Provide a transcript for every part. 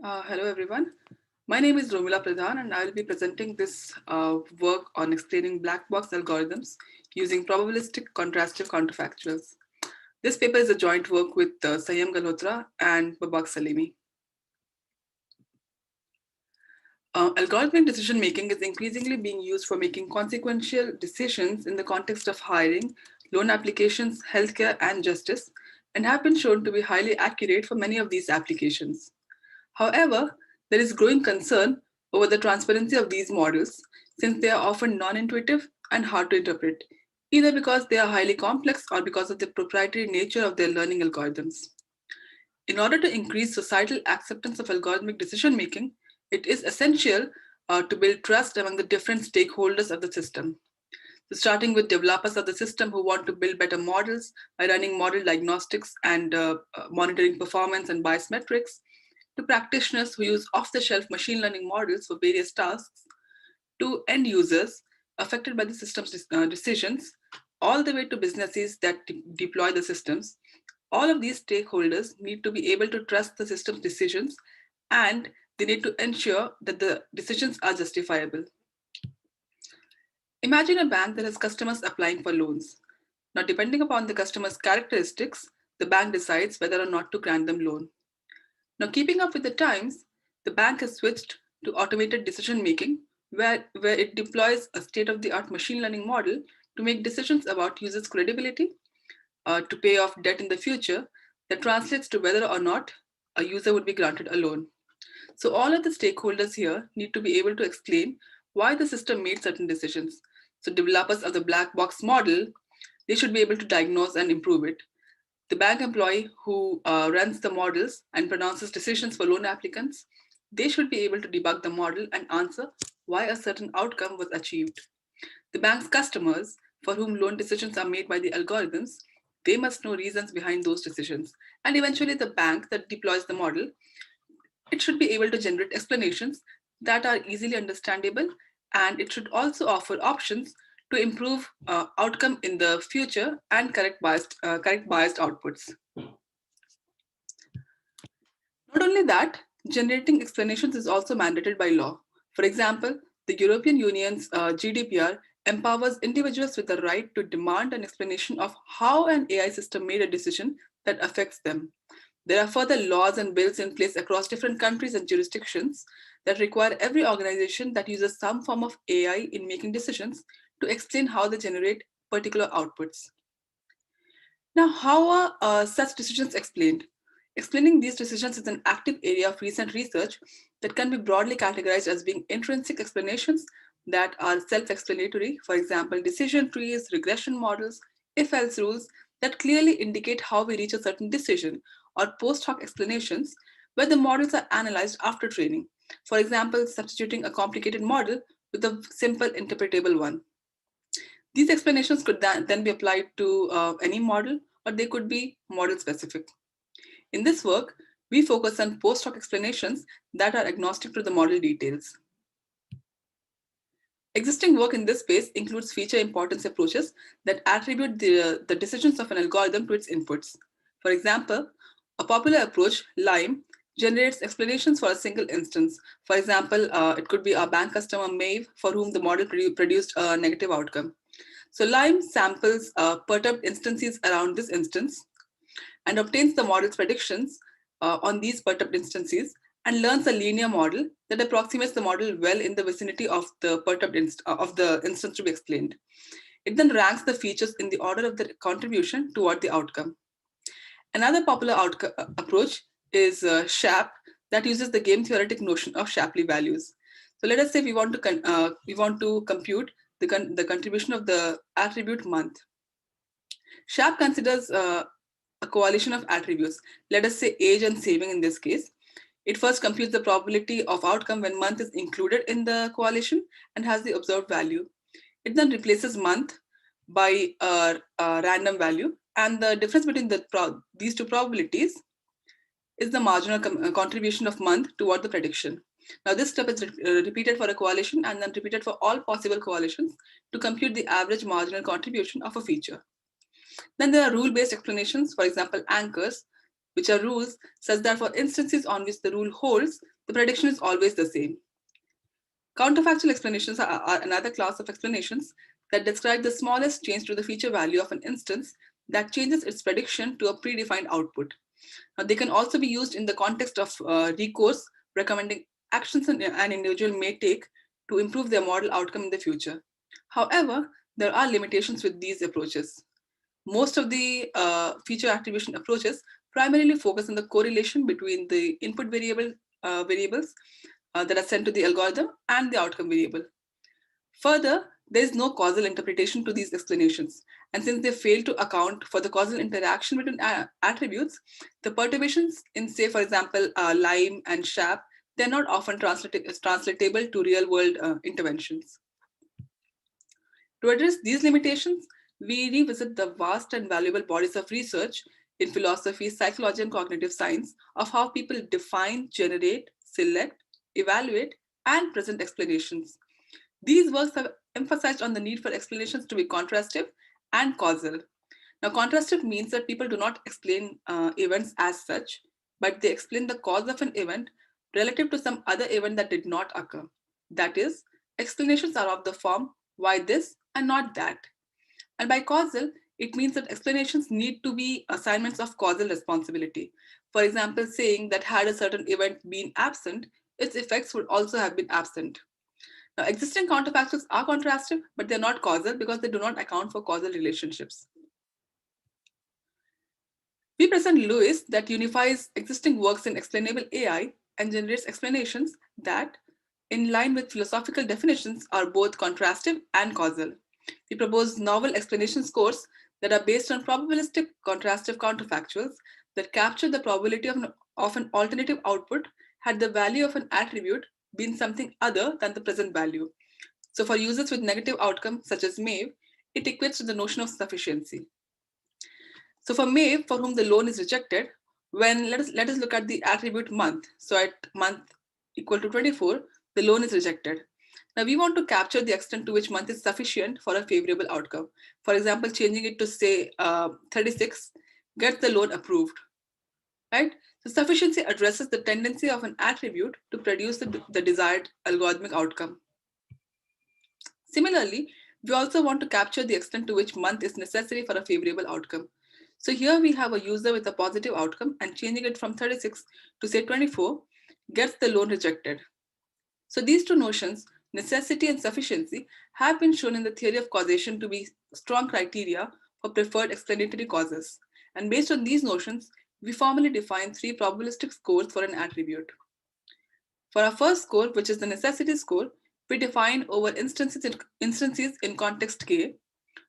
Hello, everyone. My name is Romila Pradhan, and I will be presenting this work on explaining black box algorithms using probabilistic contrastive counterfactuals. This paper is a joint work with Sayam Galhotra and Babak Salimi. Algorithmic decision making is increasingly being used for making consequential decisions in the context of hiring, loan applications, healthcare, and justice, and have been shown to be highly accurate for many of these applications. However, there is growing concern over the transparency of these models since they are often non intuitive and hard to interpret, either because they are highly complex or because of the proprietary nature of their learning algorithms. In order to increase societal acceptance of algorithmic decision making, it is essential to build trust among the different stakeholders of the system. So starting with developers of the system who want to build better models by running model diagnostics and monitoring performance and bias metrics, to practitioners who use off the shelf machine learning models for various tasks, to end users affected by the system's decisions, all the way to businesses that deploy the systems. All of these stakeholders need to be able to trust the system's decisions and they need to ensure that the decisions are justifiable. Imagine a bank that has customers applying for loans. Now, depending upon the customer's characteristics, the bank decides whether or not to grant them loan. Now, keeping up with the times, the bank has switched to automated decision making, where it deploys a state of the art machine learning model to make decisions about users' credibility, to pay off debt in the future, that translates to whether or not a user would be granted a loan. So, all of the stakeholders here need to be able to explain why the system made certain decisions. So, developers of the black box model, they should be able to diagnose and improve it. The bank employee who runs the models and pronounces decisions for loan applicants, they should be able to debug the model and answer why a certain outcome was achieved. The bank's customers, for whom loan decisions are made by the algorithms, they must know reasons behind those decisions. And eventually, the bank that deploys the model, it should be able to generate explanations that are easily understandable, and it should also offer options to improve outcome in the future and correct biased outputs. Not only that, generating explanations is also mandated by law. For example, the European Union's GDPR empowers individuals with the right to demand an explanation of how an AI system made a decision that affects them. There are further laws and bills in place across different countries and jurisdictions that require every organization that uses some form of AI in making decisions to explain how they generate particular outputs. Now, how are such decisions explained? Explaining these decisions is an active area of recent research that can be broadly categorized as being intrinsic explanations that are self explanatory, for example, decision trees, regression models, if else rules that clearly indicate how we reach a certain decision, or post hoc explanations where the models are analyzed after training. For example, substituting a complicated model with a simple interpretable one. These explanations could then be applied to any model, or they could be model specific. In this work, we focus on post hoc explanations that are agnostic to the model details. Existing work in this space includes feature importance approaches that attribute the decisions of an algorithm to its inputs. For example, a popular approach, LIME, generates explanations for a single instance. For example, it could be a bank customer, Maeve, for whom the model produced a negative outcome. So LIME samples perturbed instances around this instance and obtains the model's predictions on these perturbed instances and learns a linear model that approximates the model well in the vicinity of the of the instance to be explained. It then ranks the features in the order of the contribution toward the outcome. Another popular approach is SHAP that uses the game theoretic notion of Shapley values. So let us say we want to compute the contribution of the attribute month. SHAP considers a coalition of attributes. Let us say age and saving in this case. It first computes the probability of outcome when month is included in the coalition and has the observed value. It then replaces month by a random value, and the difference between these two probabilities is the marginal contribution of month toward the prediction. Now, this step is repeated for a coalition and then repeated for all possible coalitions to compute the average marginal contribution of a feature. Then there are rule-based explanations, for example, anchors, which are rules such that for instances on which the rule holds, the prediction is always the same. Counterfactual explanations are another class of explanations that describe the smallest change to the feature value of an instance that changes its prediction to a predefined output. Now, they can also be used in the context of recourse, recommending actions an individual may take to improve their model outcome in the future. However, there are limitations with these approaches. Most of the feature attribution approaches primarily focus on the correlation between the input variables that are sent to the algorithm and the outcome variable. Further, there is no causal interpretation to these explanations. And since they fail to account for the causal interaction between attributes, the perturbations in, say, for example, Lime and SHAP, they're not often translatable to real world interventions. To address these limitations, we revisit the vast and valuable bodies of research in philosophy, psychology, and cognitive science of how people define, generate, select, evaluate, and present explanations. These works have emphasized on the need for explanations to be contrastive and causal. Now, contrastive means that people do not explain events as such, but they explain the cause of an event relative to some other event that did not occur. That is, explanations are of the form why this and not that. And by causal, it means that explanations need to be assignments of causal responsibility. For example, saying that had a certain event been absent, its effects would also have been absent. Now, existing counterfactuals are contrastive, but they're not causal because they do not account for causal relationships. We present Lewis that unifies existing works in explainable AI and generates explanations that, in line with philosophical definitions, are both contrastive and causal. We propose novel explanation scores that are based on probabilistic contrastive counterfactuals that capture the probability of an alternative output had the value of an attribute been something other than the present value. So for users with negative outcomes such as Maeve, it equates to the notion of sufficiency. So for Maeve, for whom the loan is rejected, when let us look at the attribute month. So at month equal to 24, the loan is rejected. Now we want to capture the extent to which month is sufficient for a favorable outcome. For example, changing it to say 36 gets the loan approved, right? So sufficiency addresses the tendency of an attribute to produce the desired algorithmic outcome. Similarly, we also want to capture the extent to which month is necessary for a favorable outcome. So here we have a user with a positive outcome and changing it from 36 to say 24 gets the loan rejected. So these two notions, necessity and sufficiency, have been shown in the theory of causation to be strong criteria for preferred explanatory causes. And based on these notions, we formally define three probabilistic scores for an attribute. For our first score, which is the necessity score, we define over instances in context K,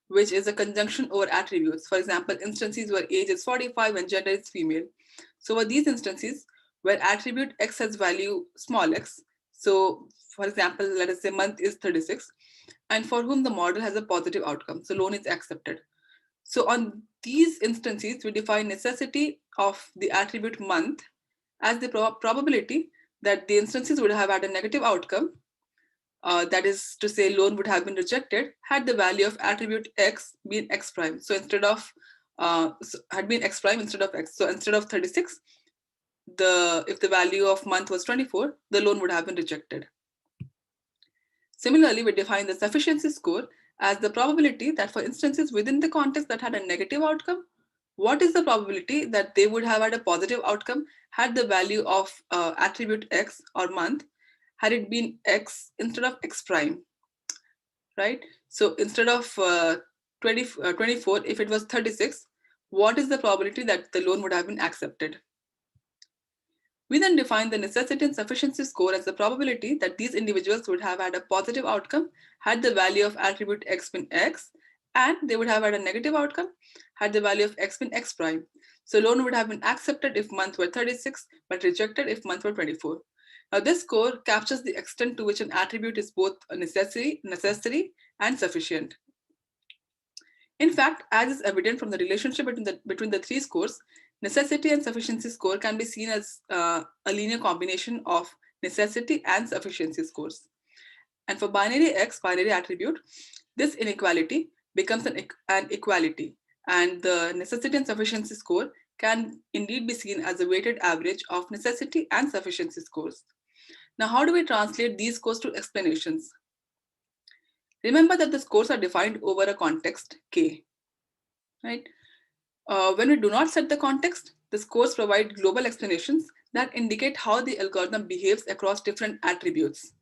which is a conjunction over attributes. For example, instances where age is 45 and gender is female. So for these instances, where attribute X has value small x, so for example, let us say month is 36, and for whom the model has a positive outcome, so loan is accepted. So on these instances, we define necessity of the attribute month as the probability that the instances would have had a negative outcome, that is to say loan would have been rejected had the value of attribute X been X prime. So instead of, had been X prime instead of X. So instead of 36, if the value of month was 24, the loan would have been rejected. Similarly, we define the sufficiency score as the probability that for instances within the context that had a negative outcome, what is the probability that they would have had a positive outcome had the value of attribute X or month had it been X instead of X prime, right? So instead of 24, if it was 36, what is the probability that the loan would have been accepted? We then define the necessity and sufficiency score as the probability that these individuals would have had a positive outcome had the value of attribute X been X, and they would have had a negative outcome had the value of X been X prime. So loan would have been accepted if month were 36, but rejected if month were 24. Now this score captures the extent to which an attribute is both a necessary and sufficient. In fact, as is evident from the relationship between the three scores, necessity and sufficiency score can be seen as a linear combination of necessity and sufficiency scores. And for binary X, binary attribute, this inequality becomes an equality. And the necessity and sufficiency score can indeed be seen as a weighted average of necessity and sufficiency scores. Now, how do we translate these scores to explanations? Remember that the scores are defined over a context K, right? When we do not set the context, the scores provide global explanations that indicate how the algorithm behaves across different attributes.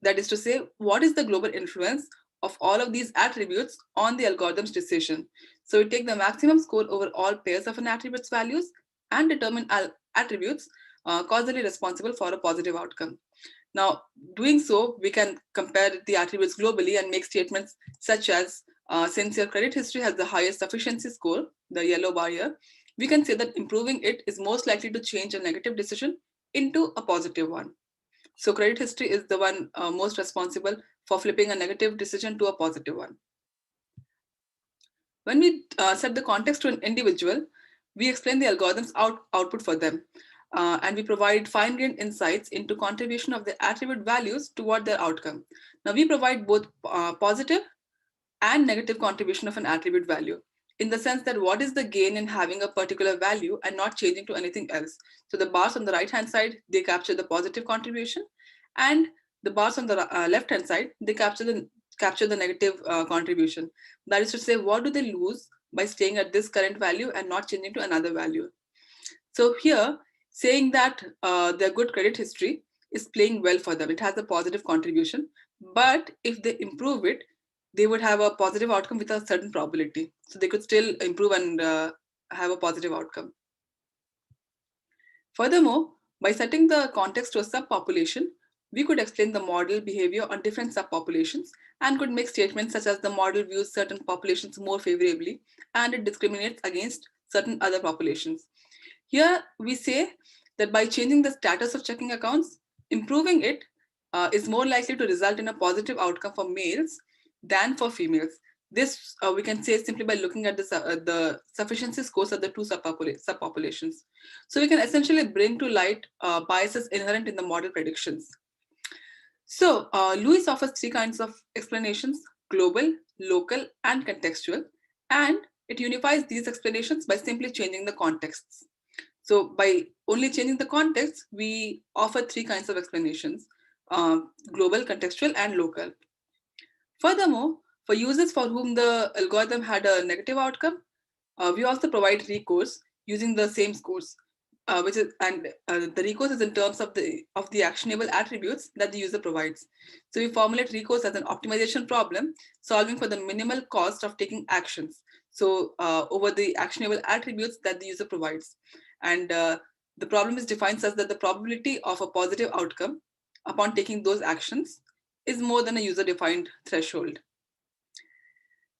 That is to say, what is the global influence of all of these attributes on the algorithm's decision? So we take the maximum score over all pairs of an attribute's values and determine attributes causally responsible for a positive outcome. Now, doing so, we can compare the attributes globally and make statements such as, since your credit history has the highest sufficiency score, the yellow bar here, we can say that improving it is most likely to change a negative decision into a positive one. So credit history is the one most responsible for flipping a negative decision to a positive one. When we set the context to an individual, we explain the algorithm's output for them. And we provide fine-grained insights into contribution of the attribute values toward their outcome. Now we provide both positive and negative contribution of an attribute value, in the sense that what is the gain in having a particular value and not changing to anything else. So the bars on the right hand side, they capture the positive contribution, and the bars on the left hand side, they capture the negative contribution. That is to say, what do they lose by staying at this current value and not changing to another value? So here, saying that their good credit history is playing well for them, it has a positive contribution. But if they improve it, they would have a positive outcome with a certain probability. So they could still improve and have a positive outcome. Furthermore, by setting the context to a subpopulation, we could explain the model behavior on different subpopulations and could make statements such as the model views certain populations more favorably and it discriminates against certain other populations. Here we say that by changing the status of checking accounts, improving it is more likely to result in a positive outcome for males than for females. This we can say simply by looking at the sufficiency scores of the two subpopulations. So we can essentially bring to light biases inherent in the model predictions. So Lewis offers three kinds of explanations: global, local, and contextual. And it unifies these explanations by simply changing the contexts. So by only changing the context, we offer three kinds of explanations: global, contextual, and local. Furthermore, for users for whom the algorithm had a negative outcome, we also provide recourse using the same scores, which is and the recourse is in terms of the actionable attributes that the user provides. So we formulate recourse as an optimization problem, solving for the minimal cost of taking actions. So over the actionable attributes that the user provides, and the problem is defined such that the probability of a positive outcome upon taking those actions is more than a user-defined threshold.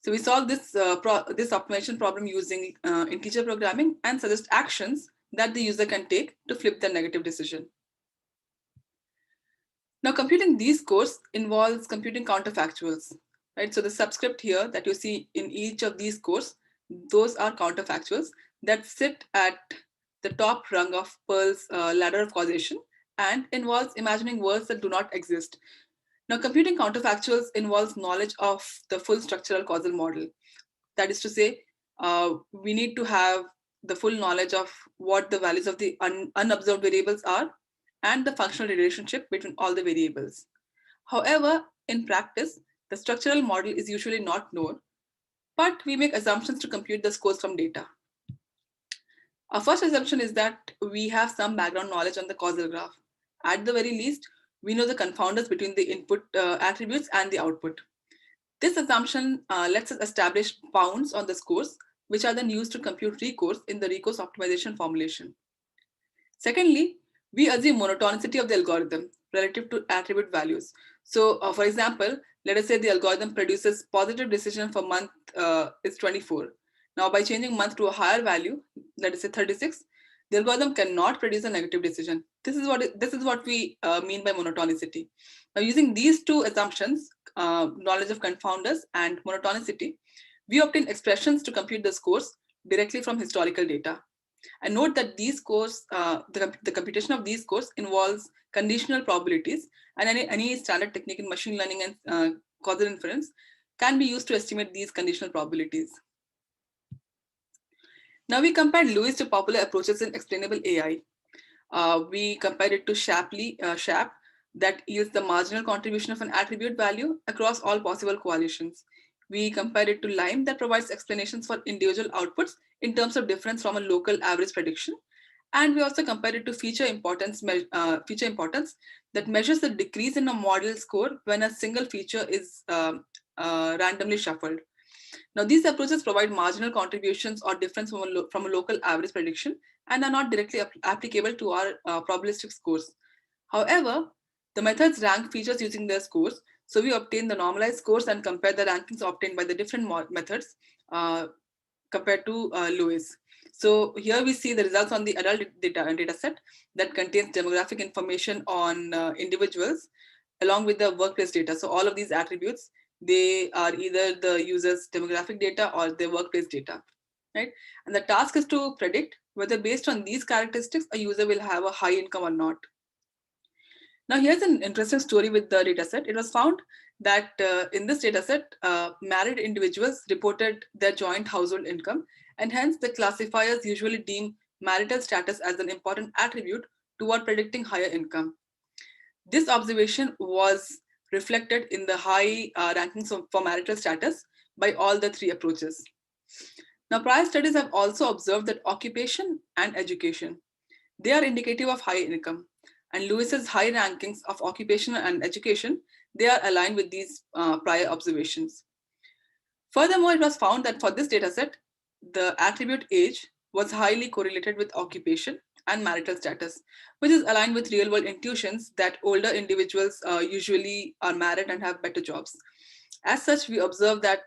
So we solve this optimization problem using integer programming and suggest actions that the user can take to flip the negative decision. Now, computing these scores involves computing counterfactuals, right? So the subscript here that you see in each of these scores, those are counterfactuals that sit at the top rung of Pearl's ladder of causation and involves imagining worlds that do not exist. Now, computing counterfactuals involves knowledge of the full structural causal model. That is to say, we need to have the full knowledge of what the values of the unobserved variables are and the functional relationship between all the variables. However, in practice, the structural model is usually not known, but we make assumptions to compute the scores from data. Our first assumption is that we have some background knowledge on the causal graph. At the very least, we know the confounders between the input attributes and the output. This assumption lets us establish bounds on the scores, which are then used to compute recourse in the recourse optimization formulation. Secondly, we assume monotonicity of the algorithm relative to attribute values. So for example, let us say the algorithm produces positive decision for month is 24. Now by changing month to a higher value, let us say 36, the algorithm cannot produce a negative decision. This is what we mean by monotonicity. Now using these two assumptions, knowledge of confounders and monotonicity, we obtain expressions to compute the scores directly from historical data. And note that these scores, the computation of these scores involves conditional probabilities, and any standard technique in machine learning and causal inference can be used to estimate these conditional probabilities. Now we compared Lewis to popular approaches in explainable AI. We compared it to SHAP that yields the marginal contribution of an attribute value across all possible coalitions. We compared it to LIME that provides explanations for individual outputs in terms of difference from a local average prediction. And we also compared it to feature importance that measures the decrease in a model score when a single feature is randomly shuffled. Now, these approaches provide marginal contributions or difference from a local average prediction and are not directly applicable to our probabilistic scores. However, the methods rank features using their scores. So we obtain the normalized scores and compare the rankings obtained by the different methods compared to Lewis. So here we see the results on the adult data set that contains demographic information on individuals along with the workplace data. So all of these attributes, they are either the user's demographic data or their workplace data, right? And the task is to predict whether based on these characteristics, a user will have a high income or not. Now here's an interesting story with the dataset. It was found that in this dataset, married individuals reported their joint household income, and hence the classifiers usually deem marital status as an important attribute toward predicting higher income. This observation was reflected in the high rankings for marital status by all the three approaches. Now, prior studies have also observed that occupation and education, they are indicative of high income. And Lewis's high rankings of occupation and education, they are aligned with these prior observations. Furthermore, it was found that for this dataset, the attribute age was highly correlated with occupation and marital status, which is aligned with real world intuitions that older individuals usually are married and have better jobs. As such, we observe that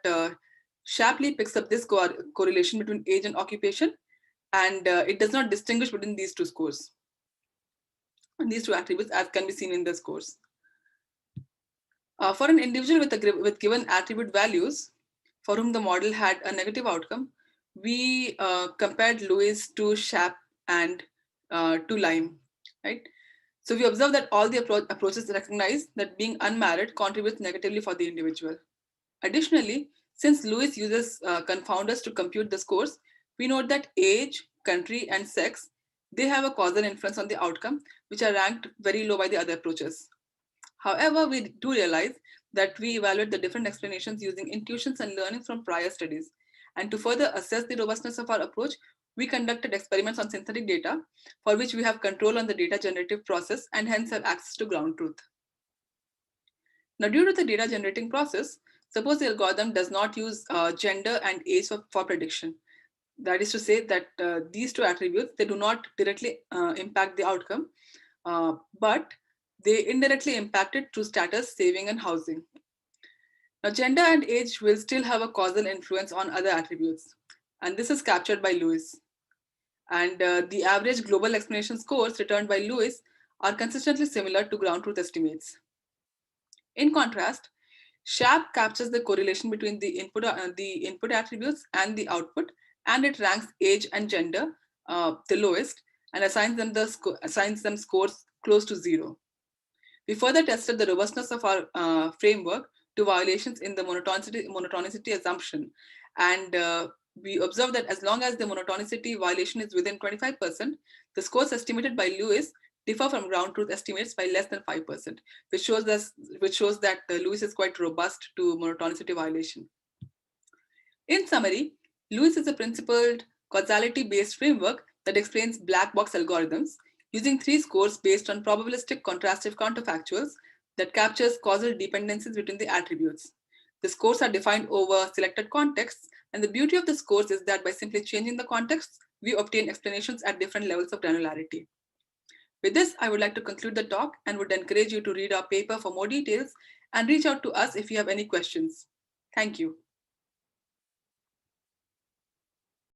Shapley picks up this correlation between age and occupation, and it does not distinguish between these two scores. And these two attributes, as can be seen in the scores. For an individual with given attribute values, for whom the model had a negative outcome, we compared Lewis to SHAP and to LIME, right? So we observe that all the approaches recognize that being unmarried contributes negatively for the individual. Additionally, since Lewis uses confounders to compute the scores, we note that age, country, and sex, they have a causal influence on the outcome, which are ranked very low by the other approaches. However, we do realize that we evaluate the different explanations using intuitions and learnings from prior studies. And to further assess the robustness of our approach, we conducted experiments on synthetic data for which we have control on the data generative process and hence have access to ground truth. Now, due to the data generating process, suppose the algorithm does not use gender and age for prediction. That is to say that these two attributes, they do not directly impact the outcome, but they indirectly impact it through status, saving, and housing. Now, gender and age will still have a causal influence on other attributes, and this is captured by Lewis. And the average global explanation scores returned by Lewis are consistently similar to ground truth estimates. In contrast, SHAP captures the correlation between the input attributes and the output, and it ranks age and gender the lowest and assigns them scores close to 0. We further tested the robustness of our framework to violations in the monotonicity assumption, and we observed that as long as the monotonicity violation is within 25%, the scores estimated by Lewis differ from ground truth estimates by less than 5%, which shows that Lewis is quite robust to monotonicity violation. In summary, Lewis is a principled causality-based framework that explains black box algorithms using 3 scores based on probabilistic contrastive counterfactuals that captures causal dependencies between the attributes. The scores are defined over selected contexts, and the beauty of the scores is that by simply changing the contexts, we obtain explanations at different levels of granularity. With this, I would like to conclude the talk and would encourage you to read our paper for more details and reach out to us if you have any questions. Thank you.